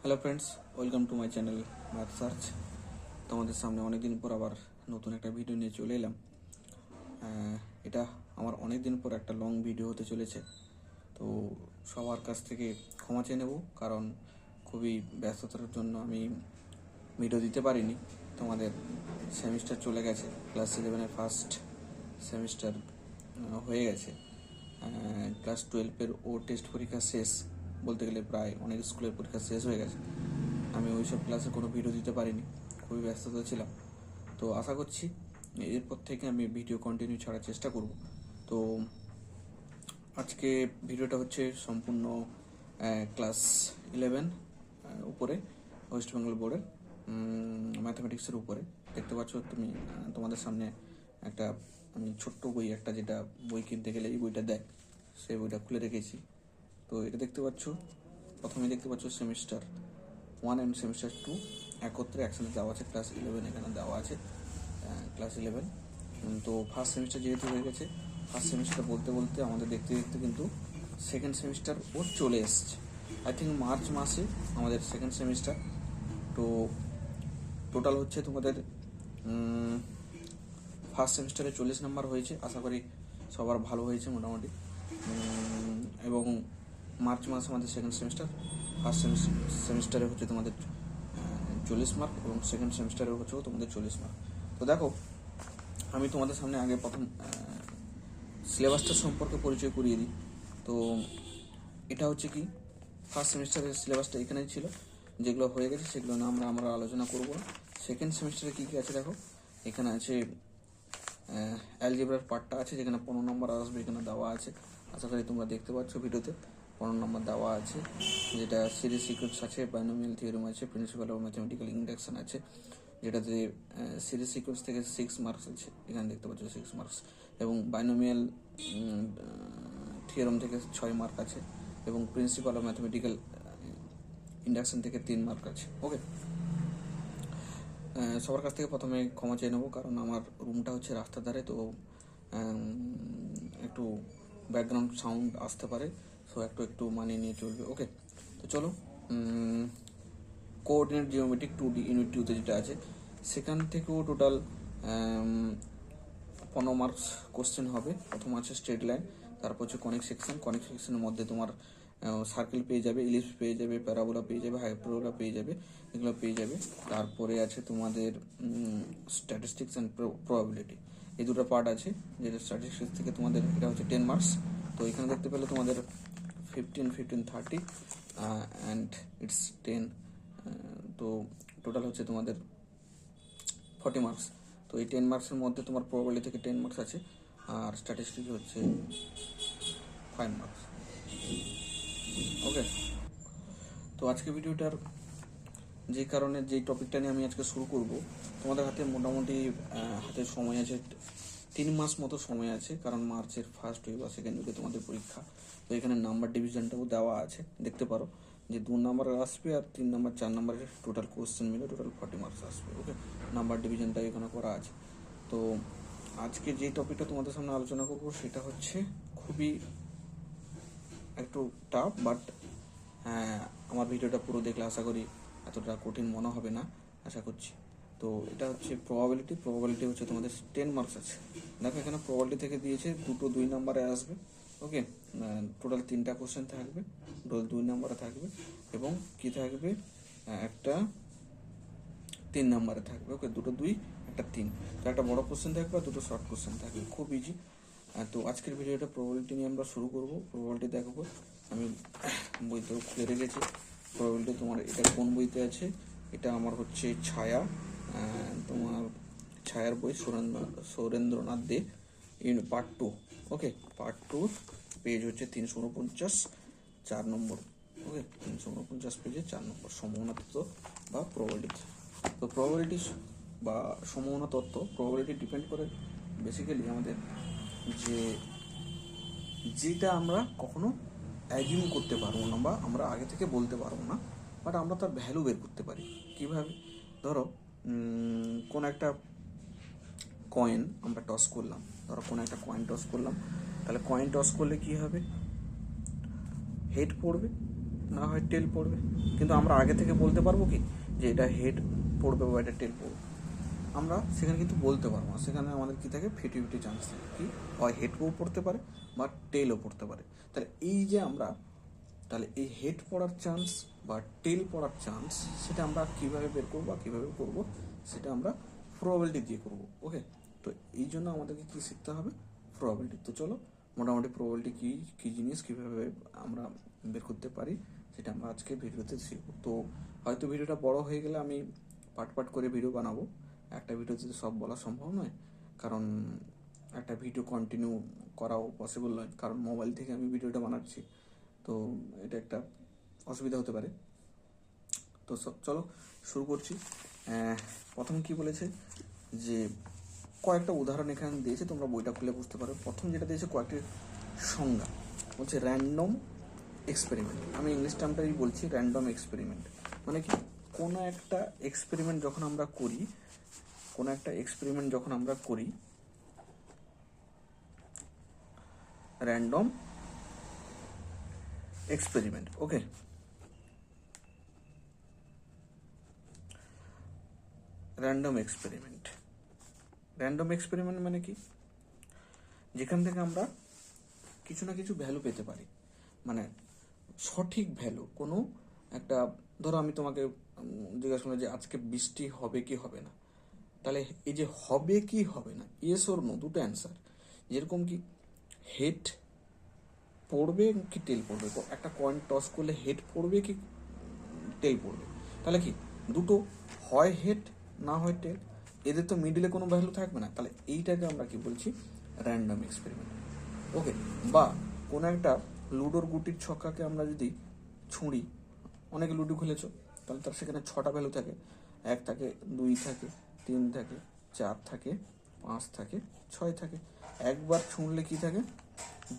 Hello friends, welcome to my channel math search. তোমাদের সামনে অনেক দিন পর আবার নতুন একটা ভিডিও নিয়ে চলে এলাম। এটা আমার অনেক দিন পর একটা লং ভিডিও হতে চলেছে, তো সবার কাছ থেকে ক্ষমা চেয়ে নেব, কারণ খুবই ব্যস্ততার জন্য আমি ভিডিও দিতে পারিনি। তোমাদের সেমিস্টার চলে গেছে, ক্লাস 11-এর ফার্স্ট সেমিস্টার হয়ে গেছে। ক্লাস 12-এর টেস্ট পরীক্ষা শেষ বলতে গেলে, প্রায় অনেক স্কুলের পরীক্ষা শেষ হয়ে গেছে। আমি ওইসব ক্লাসে কোনো ভিডিও দিতে পারিনি, খুবই ব্যস্ততা ছিলাম। তো আশা করছি এরপর থেকে আমি ভিডিও কন্টিনিউ ছাড়ার চেষ্টা করব। তো আজকে ভিডিওটা হচ্ছে সম্পূর্ণ ক্লাস 11 উপরে, ওয়েস্ট বেঙ্গল বোর্ডের ম্যাথামেটিক্সের উপরে। দেখতে পাচ্ছ তুমি তোমাদের সামনে একটা আমি ছোট্ট বই, একটা যেটা বই কিনতে গেলে এই বইটা দেয়, সেই বইটা খুলে রেখেছি। তো এটা দেখতে পাচ্ছ, প্রথমে দেখতে পাচ্ছ সেমিস্টার 1 অ্যান্ড সেমিস্টার 2 একত্রে একসাথে দেওয়া আছে। ক্লাস 11 এখানে দেওয়া আছে, ক্লাস 11। তো ফার্স্ট সেমিস্টার যেহেতু হয়ে গেছে, ফার্স্ট সেমিস্টার বলতে বলতে আমাদের দেখতে দেখতে কিন্তু সেকেন্ড সেমিস্টার চলে এসছে। আই থিঙ্ক মার্চ মাসে আমাদের সেকেন্ড সেমিস্টার। তো টোটাল হচ্ছে তোমাদের ফার্স্ট সেমিস্টারে 40 নাম্বার হয়েছে। আশা করি সবার ভালো হয়েছে মোটামুটি। এবং মার্চ মাস আমাদের সেকেন্ড সেমিস্টার। ফার্স্ট সেমিস্টারে হচ্ছে তোমাদের 40 মার্ক, এবং সেকেন্ড সেমিস্টারে হচ্ছেও তোমাদের 40 মার্ক। তো দেখো, আমি তোমাদের সামনে আগে প্রথম সিলেবাসটা সম্পর্কে পরিচয় করিয়ে দিই। তো এটা হচ্ছে কি, ফার্স্ট সেমিস্টারের সিলেবাসটা এখানেই ছিল, যেগুলো হয়ে গেছে সেগুলো না আমরা আলোচনা করব না। সেকেন্ড সেমিস্টারে কী কী আছে দেখো, এখানে আছে অ্যালজেব্রার পার্টটা আছে, যেখানে 15 নম্বর আসবে, এখানে দেওয়া আছে। আশা করি তোমরা দেখতে পাচ্ছ ভিডিওতে 15 নম্বর দেওয়া আছে, যেটা সিরিজ সিকোয়েন্স আছে, বাইনোমিয়াল থিওরেম আছে, প্রিন্সিপাল অফ ম্যাথমেটিক্যাল ইন্ডাকশন আছে, যেটাতে সিরিজ সিকোয়েন্স থেকে 6 মার্কস আছে, এখানে দেখতে পাচ্ছ 6 মার্কস, এবং বাইনোমিয়াল থিওরেম থেকে 6 মার্ক আছে, এবং প্রিন্সিপাল অফ ম্যাথমেটিক্যাল ইন্ডাকশন থেকে 3 মার্ক আছে। ওকে, সবার কাছ থেকে প্রথমে ক্ষমা চেয়ে নেবো, কারণ আমার রুমটা হচ্ছে রাস্তার ধারে, তো একটু ব্যাকগ্রাউন্ড সাউন্ড আসতে পারে, সো একটু মানিয়ে নিয়ে চলবে। ওকে, তো চলো, কোঅর্ডিনেট জিওমেট্রিক 2D ইউনিট 2তে যেটা আছে, সেখান থেকেও টোটাল 15 মার্কস কোশ্চেন হবে। প্রথম আছে স্ট্রেট লাইন, তারপর হচ্ছে কনিক সেকশন। কনিক সেকশনের মধ্যে তোমার সার্কেল পেয়ে যাবে, ইলিপস পেয়ে যাবে, প্যারাবোলা পেয়ে যাবে, হাইপারবোলা পেয়ে যাবে, এগুলো পেয়ে যাবে। তারপরে আছে তোমাদের স্ট্যাটিস্টিক্স অ্যান্ড প্রবাবিলিটি, এই দুটো পার্ট আছে, যেটা স্ট্যাটিস্টিক্স থেকে তোমাদের এটা হচ্ছে 10 মার্কস। তো এখানে দেখতে পেলে তোমাদের 15, 30 অ্যান্ড ইটস 10, তো টোটাল হচ্ছে তোমাদের 40 মার্কস। তো এই 10 মার্কসের মধ্যে তোমার প্রবাবিলিটি থেকে 10 মার্কস আছে, আর স্ট্যাটিস্টিক্স হচ্ছে 5 মার্কস। ওকে, তো আজকে ভিডিওটার যে কারণে যে টপিকটা নিয়ে আমি আজকে শুরু করব, তোমাদের হাতে মোটামুটি হাতে সময় আছে 3 মাস মতো সময় আছে, কারণ মার্চের ফার্স্ট উইক বা সেকেন্ড উইকে তোমাদের পরীক্ষা। তো এখানে নাম্বার ডিভিশনটাও দেওয়া আছে, দেখতে পারো যে 2 নাম্বার আসবে, আর 3 নাম্বার 4 নাম্বারের টোটাল কোশ্চেন মিলে টোটাল 40 মার্কস আসবে। ওকে, নাম্বার ডিভিশনটা এখানে করা আছে। তো আজকে যে টপিকটা তোমাদের সামনে আলোচনা করবো, সেটা হচ্ছে খুবই একটু টাফ, বাট আমার ভিডিওটা পুরো দেখলে আশা করি এতটা কঠিন মনে হবে না, আশা করছি। তো এটা হচ্ছে প্রবাবিলিটি হচ্ছে তোমাদের 10 মার্কস আছে। দেখো, এখানে প্রবাবিলিটি থেকে দিয়েছে 2 নাম্বারে আসবে। ওকে, টোটাল 3টা কোশ্চেন থাকবে, টোটাল 2 নাম্বারে থাকবে, এবং কি থাকবে, একটা 3 নাম্বারে থাকবে। ওকে, 2, একটা 3। তো একটা বড় কোশ্চেন থাকবে আর 2 শর্ট কোশ্চেন থাকবে, খুব ইজি। তো আজকের ভিডিওটা প্রবাবিলিটি নিয়ে আমরা শুরু করব। প্রবাবিলিটি দেখো, আমি বইতেও খুলে রেখেছি। প্রবাবিলিটি তোমার এটা কোন বইতে আছে, এটা আমার হচ্ছে ছায়া, তোমার ছায়ার বই, সুরেন্দ্রনাথ দে, পার্ট 2। ওকে, পার্ট 2 পেজ হচ্ছে 349, 4 নম্বর। ওকে, 349 পেজে 4 নম্বর, সম্ভাবনা তত্ত্ব বা প্রবাবিলিটি। তো প্রবাবিলিটি বা সম্ভাবনা তত্ত্ব, প্রবাবিলিটি ডিপেন্ড করে বেসিক্যালি আমাদের যে যেটা আমরা কখনো অ্যাজিউম করতে পারবো না, বা আমরা আগে থেকে বলতে পারবো না, বাট আমরা তার ভ্যালু বের করতে পারি। কীভাবে? ধরো কোন একটা কয়েন আমরা টস করলাম, তাহলে কয়েন টস করলে কী হবে, হেড পড়বে, না হয় টেল পড়বে। কিন্তু আমরা আগে থেকে বলতে পারবো কি যে এটা হেড পড়বে বা এটা টেল পড়বে? আমরা সেখানে কিন্তু বলতে পারবো না। সেখানে আমাদের কী থাকে, 50-50 চান্স থাকে, কি হয় হেডও পড়তে পারে বা টেলও পড়তে পারে। তাহলে এই যে আমরা, তাহলে এই হেড পড়ার চান্স বা টেল পড়ার চান্স, সেটা আমরা কীভাবে বের করবো বা কীভাবে করবো, সেটা আমরা প্রবাবিলিটি দিয়ে করবো। ওকে, তো এই জন্য আমাদেরকে কী শিখতে হবে, প্রবাবিলিটি। তো চলো মোটামুটি প্রবাবিলিটি কী কী জিনিস কীভাবে আমরা বের করতে পারি সেটা আমরা আজকে ভিডিওতে শিখবো। তো হয়তো ভিডিওটা বড় হয়ে গেলে আমি পার্ট পার্ট করে ভিডিও বানাবো, একটা ভিডিওতে সব বলা সম্ভব নয়, কারণ একটা ভিডিও কন্টিনিউ করাও পসিবল নয়, কারণ মোবাইল থেকে আমি ভিডিওটা বানাচ্ছি, তো এটা একটা অসুবিধা হতে পারে। তো চলো শুরু করছি। প্রথম কি বলেছে যে কয়েকটা উদাহরণ এখানে দিয়েছে, তোমরা বইটা খুলে বুঝতে পারো। প্রথম যেটা দিয়েছে কয়েকটি সংজ্ঞা, বলছে র্যান্ডম এক্সপেরিমেন্ট। আমি ইংলিশ টার্মটাই বলছি, র্যান্ডম এক্সপেরিমেন্ট মানে কি, কোনো একটা এক্সপেরিমেন্ট যখন আমরা করি, কোনো একটা এক্সপেরিমেন্ট যখন আমরা করি, র্যান্ডম এক্সপেরিমেন্ট। ওকে, র্যান্ডম এক্সপেরিমেন্ট, র্যান্ডম এক্সপেরিমেন্ট মানে কি, যেখান থেকে আমরা কিছু না কিছু ভ্যালু পেতে পারি, মানে সঠিক ভ্যালু কোনো একটা। ধরো আমি তোমাকে জিজ্ঞাসা করলাম যে আজকে বৃষ্টি হবে কি হবে না, তাহলে এই যে হবে কি হবে না, ইয়েস ওর নো, দুটো অ্যান্সার। যেরকম কি হেড পড়বে কি টেল পড়বে, একটা কয়েন টস করলে হেড পড়বে কি টেল পড়বে, তাহলে কি দুটো হয় হেড না হয় টেল, এদের তো মিডিলে কোনো ভ্যালু থাকবে না। তাহলে এইটাকে আমরা কি বলছি, র্যান্ডম এক্সপেরিমেন্ট। ওকে, বা কোনো একটা লুডোর গুটির ছক্কাকে আমরা যদি ছুঁড়ি, অনেকে লুডো খেলেছো, তাহলে তার সেখানে 6টা ভ্যালু থাকে, 1 থাকে, 2 থাকে, 3 থাকে, 4 থাকে, 5 থাকে, 6 থাকে। একবার ছুঁড়লে কি থাকে,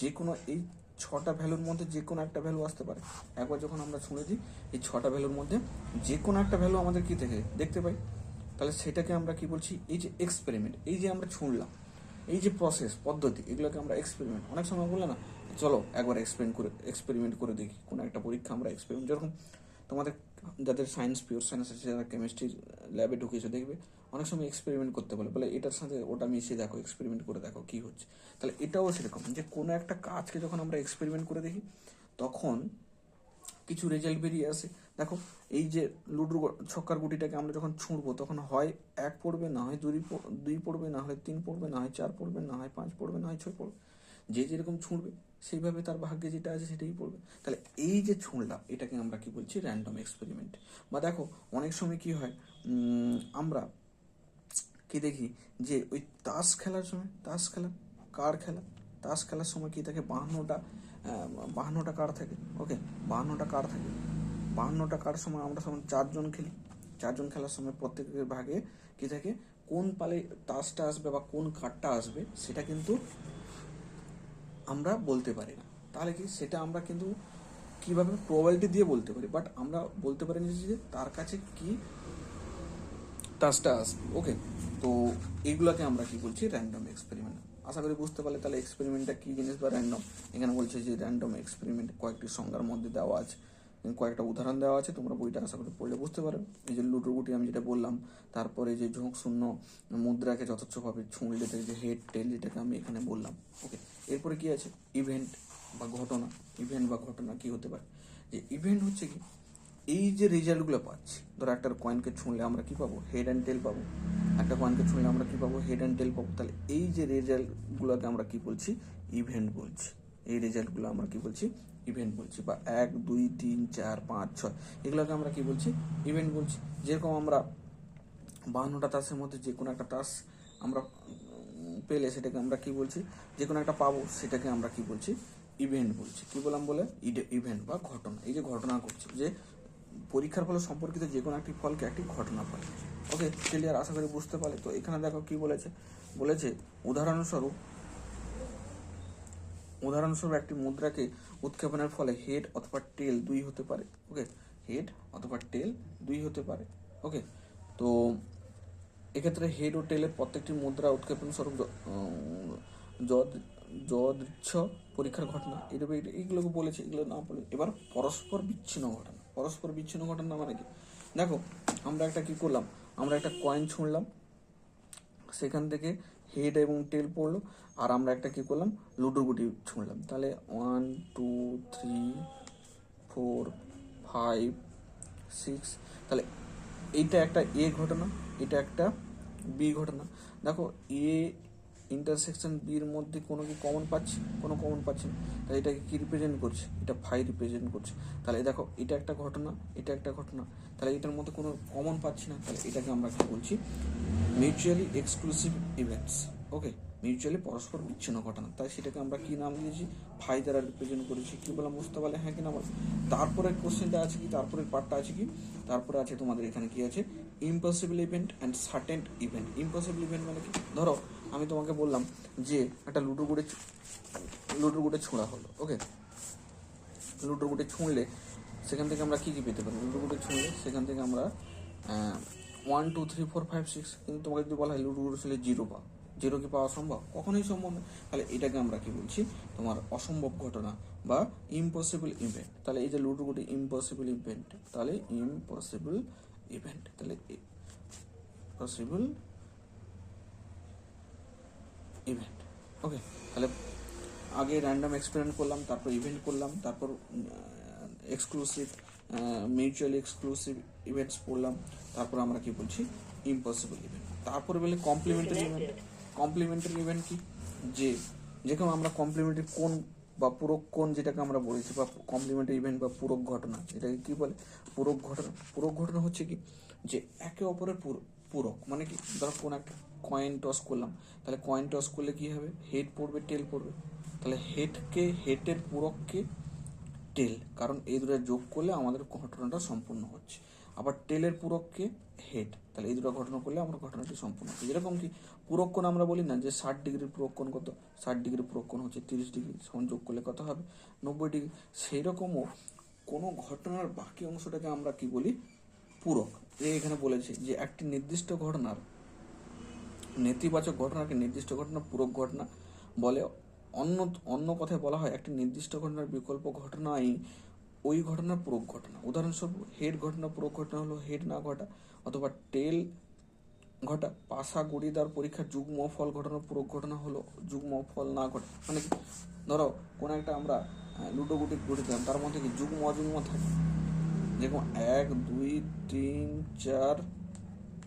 যে কোনো এই 6টা ভ্যালুর মধ্যে যে কোনো একটা ভ্যালু আসতে পারে। একবার যখন আমরা ছুঁড়ে দিই, এই 6টা ভ্যালুর মধ্যে যে কোনো একটা ভ্যালু আমাদের কি থেকে দেখতে পাই, তাহলে সেটাকে আমরা কি বলছি, এই যে এক্সপেরিমেন্ট, এই যে আমরা ছুঁড়লাম, এই যে প্রসেস পদ্ধতি, এগুলোকে আমরা এক্সপেরিমেন্ট। অনেক সময় বললে না, চলো একবার এক্সপেরিমেন্ট করে দেখি, কোনো একটা পরীক্ষা আমরা এক্সপেরিমেন্ট, যেরকম তোমাদের যাদের সায়েন্স পিওর সায়েন্স আছে, যারা কেমিস্ট্রি ল্যাবে ঢুকিয়েছে, দেখবে অনেক সময় এক্সপেরিমেন্ট করতে বলে, বলে এটার সাথে ওটা মিশিয়ে দেখো, এক্সপেরিমেন্ট করে দেখো কি হচ্ছে। তাহলে এটাও সেরকম, যে কোনো একটা কাজকে যখন আমরা এক্সপেরিমেন্ট করে দেখি, তখন কিছু রেজাল্ট বেরিয়ে আসে। দেখো এই যে লুডোর ছক্কার গুটিটাকে আমরা যখন ছুঁড়বো, তখন হয় 1 পড়বে, না হয় 2 পড়বে, না হয় 3 পড়বে, না হয় 4 পড়বে, না হয় 5 পড়বে, না হয় 6 পড়বে। যে যেরকম ছুঁড়বে সেইভাবে তার ভাগ্যে যেটা আছে সেটাই পড়বে। তাহলে এই যে ছুঁড়লাম, এটাকে আমরা কি বলছি, র্যান্ডম এক্সপেরিমেন্ট। বা দেখো অনেক সময় কি হয়, আমরা কি দেখি যে ওই তাস খেলার সময়, কার্ড খেলা, তাস খেলার সময় কি থাকে, 52টা কার্ড থাকে। ওকে, 52টা কার্ড থাকে, 52টা কার্ড সময় আমরা সময় 4 জন খেলি। 4 জন খেলার সময় প্রত্যেকের ভাগে কি থাকে, কোন পালে তাসটা আসবে বা কোন কার্ডটা আসবে সেটা কিন্তু আমরা বলতে পারি না। তাহলে কি সেটা আমরা কিন্তু কিভাবে প্রবাবিলিটি দিয়ে বলতে পারি, বাট আমরা বলতে পারি না যে তার কাছে কি টাস্কটা আসবে। ওকে, তো এইগুলোকে আমরা কি বলছি, র্যান্ডম এক্সপেরিমেন্ট। আশা করি বুঝতে পারলে তাহলে এক্সপেরিমেন্টটা কী জিনিস বা র্যান্ডম। এখানে বলছে যে র্যান্ডম এক্সপেরিমেন্ট কয়েকটি সংজ্ঞার মধ্যে দেওয়া আছে, কয়েকটা উদাহরণ দেওয়া আছে, তোমরা বইটা আশা করি পড়লে বুঝতে পারো। এই যে লুডোর গুটি আমি যেটা বললাম, তারপরে যে ঝোঁক শূন্য মুদ্রাকে যথেচ্ছভাবে ছুঁড়লে যে হেড টেল, যেটাকে আমি এখানে বললাম। ওকে, এরপরে কি আছে, ইভেন্ট বা ঘটনা। ইভেন্ট বা ঘটনা কি হতে পারে, যে ইভেন্ট হচ্ছে কি, এই যে রেজাল্টগুলো পাচ্ছি, ধরো একটা কয়েনকে ছুঁড়লে আমরা কি পাবো, হেড অ্যান্ড টেল পাবো। একটা কয়েনকে ছুঁড়লে আমরা কি পাবো, হেড অ্যান্ড টেল পাবো। তাহলে এই যে রেজাল্টগুলোকে আমরা কি বলছি, ইভেন্ট বলছি। এই রেজাল্টগুলো আমরা কি বলছি, ইভেন্ট বলছি। বা 1 2 3 4 5 6 এগুলোকে আমরা কি বলছি, ইভেন্ট বলছি। যেরকম আমরা 52টা তাসের মধ্যে যে কোনো একটা তাস আমরা পেলে সেটাকে আমরা কি বলছি, যে কোনো একটা পাবো সেটাকে আমরা কি বলছি, ইভেন্ট বলছি। কি বললাম বলে, ইভেন্ট বা ঘটনা। এই যে ঘটনা করছে, যে পরীক্ষার ফলে সম্পর্কিত যে কোনো একটি ফলকে একটি ঘটনা বলে। ওকে, ক্লিয়ার, আশা করি বুঝতে পারলে। তো এখানে দেখো কি বলেছে, বলেছে উদাহরণস্বরূপ একটি মুদ্রাকে উৎক্ষেপণের ফলে হেড অথবা টেল 2 হতে পারে। ওকে, হেড অথবা টেল 2 হতে পারে। ওকে, তো এক্ষেত্রে হেড ও টেলের প্রত্যেকটি মুদ্রা উৎক্ষেপণ স্বরূপ যদৃচ্ছ পরীক্ষার ঘটনা, এইগুলোকে বলেছে, এগুলো না বলে এবার পরস্পর বিচ্ছিন্ন ঘটনা। পরস্পর বিচ্ছিন্ন ঘটনা মানে কি, দেখো আমরা একটা কি করলাম, আমরা একটা কয়েন ছুঁড়লাম, সেখান থেকে হেড এবং টেল পড়লো, আর আমরা একটা কি করলাম, লুডোর গুটি ছুঁড়লাম। তাহলে 1 2 3 4 5 6, তাহলে এইটা একটা এ ঘটনা, এটা একটা বি ঘটনা। দেখো এ ইন্টারসেকশন বির মধ্যে কোনো কি কমন পাচ্ছি, কোনো কমন পাচ্ছি না, তাহলে এটাকে কি রিপ্রেজেন্ট করছে, এটা 5 রিপ্রেজেন্ট করছে। তাহলে দেখো এটা একটা ঘটনা, এটা একটা ঘটনা, তাহলে এটার মধ্যে কোনো কমন পাচ্ছি না, তাহলে এটাকে আমরা কি বলছি, মিউচুয়ালি এক্সক্লুসিভ ইভেন্টস। ওকে, মিউচুয়ালি পরস্পর বিচ্ছিন্ন ঘটনা, তাই সেটাকে আমরা কি নাম দিয়েছি, ফাই দ্বারা রিপ্রেজেন্ট করেছি। কি বললাম বুঝতে পারলে, হ্যাঁ কি না বল। তারপরের কোশ্চেনটা আছে কি, তারপরের পার্টটা আছে কি, তারপরে আছে তোমাদের এখানে কি আছে, impossible event and certain event. Impossible event মানে কি, ধরো আমি তোমাকে বললাম যে একটা লুডোর গুড়ে ছোঁড়া হলো। ওকে, লুডোর গুড়ে ছুঁড়লে সেখান থেকে আমরা কি কি পেতে পারি, লুডোর গুড়ে ছুঁড়লে সেখান থেকে আমরা 1 2 3 4 5 6, কিন্তু তোমাকে যদি বলা হয় লুডো গুড়ে ছুঁড়লে 0 পাও, 0 কি পাওয়া সম্ভব, কখনোই সম্ভব না। তাহলে এটাকে আমরা কি বলছি, তোমার অসম্ভব ঘটনা বা ইম্পসিবল ইভেন্ট। তাহলে এই যে লুডো গুড়ে ইম্পসিবল ইভেন্ট, তাহলে ইম্পসিবল ইভেন্ট, তাহলে পসিবল ইভেন্ট। ওকে, তাহলে আগে র্যান্ডম এক্সপেরিমেন্ট করলাম, তারপর ইভেন্ট করলাম, তারপর এক্সক্লুসিভ মিউচুয়ালি এক্সক্লুসিভ ইভেন্টস পড়লাম, তারপর আমরা কি বলছি, ইম্পসিবল ইভেন্ট। তারপরে বলে কমপ্লিমেন্টারি ইভেন্ট। কমপ্লিমেন্টারি ইভেন্ট কি, যে যেরকম আমরা কমপ্লিমেন্টারি কোন বা পূরক কোন যেটাকে আমরা বলেছি, বা কমপ্লিমেন্টারি ইভেন্ট বা পূরক ঘটনা, এটাকে কি বলে, পূরক ঘটনা। পূরক ঘটনা হচ্ছে কি, যে একে অপরের পূরক, মানে কি, ধরো কোন একটা কয়েন টস করলাম, তাহলে কয়েন টস করলে কি হবে, হেড পড়বে টেল পড়বে, তাহলে হেডের পূরককে টেল, কারণ এই দুটো যোগ করলে আমাদের ঘটনাটা সম্পূর্ণ হচ্ছে। আবার টেলের পূরককে হেড, তাহলে এই দুটো ঘটনা করলে আমার ঘটনাটি সম্পূর্ণ হচ্ছে। যেরকম কি পূরক কোণ আমরা বলি না যে 60 ডিগ্রির পূরক কোণ কত, 60 ডিগ্রির পূরক কোণ হচ্ছে 30 ডিগ্রি, সংযোগ করলে কত হবে, 90 ডিগ্রি। সেই রকমও কোনো ঘটনার বাকি অংশটাকে আমরা কি বলি, পূরক। এখানে বলেছে যে একটি নির্দিষ্ট ঘটনার, নেতিবাচক ঘটনাকে নির্দিষ্ট ঘটনা পূরক ঘটনা বলে। অন্য অন্য কথায় বলা হয় একটি নির্দিষ্ট ঘটনার বিকল্প ঘটনাই ওই ঘটনার পূরক ঘটনা। উদাহরণস্বরূপ হেড ঘটনা পূরক ঘটনা হলো হেড না ঘটা, অথবা টেল ঘটা। পাশা গড়িদার পরীক্ষার যুগ্ম ফল ঘটনার পূরক ঘটনা হলো যুগ্ম ফল না ঘটা। মানে কি, ধরো কোনো একটা আমরা লুডো গুটি দিলাম, তার মধ্যে কি যুগ্ম অযুগ্ম থাকে, যেরকম 1 2 3 4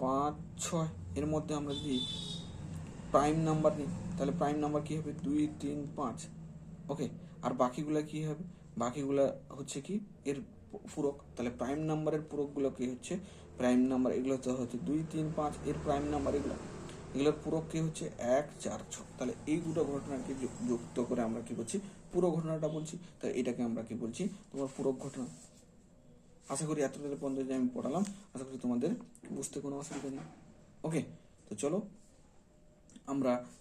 5 6, এর মধ্যে আমরা যদি প্রাইম নাম্বার নিই, তাহলে প্রাইম নাম্বার কি হবে, 2 3 5। ওকে, আর বাকিগুলা কি হবে, বাকিগুলা হচ্ছে কি এর পূরক। তাহলে প্রাইম নাম্বারের পূরকগুলো কি হচ্ছে, প্রাইম নাম্বার এগুলো তো হচ্ছে 2 3 5, এর প্রাইম নাম্বার এগুলোর পূরক কি হচ্ছে 1 4 6। তাহলে এই দুটো ঘটনাকে যুক্ত করে আমরা কি বলছি, পুরো ঘটনাটা বলছি। তাই এটাকে আমরা কি বলছি, তোমার পূরক ঘটনা। আশা করি এতটা পর্যন্ত যে আমি পড়ালাম, আশা করি তোমাদের বুঝতে কোনো অসুবিধা নেই। ওকে, তো চলো আমরা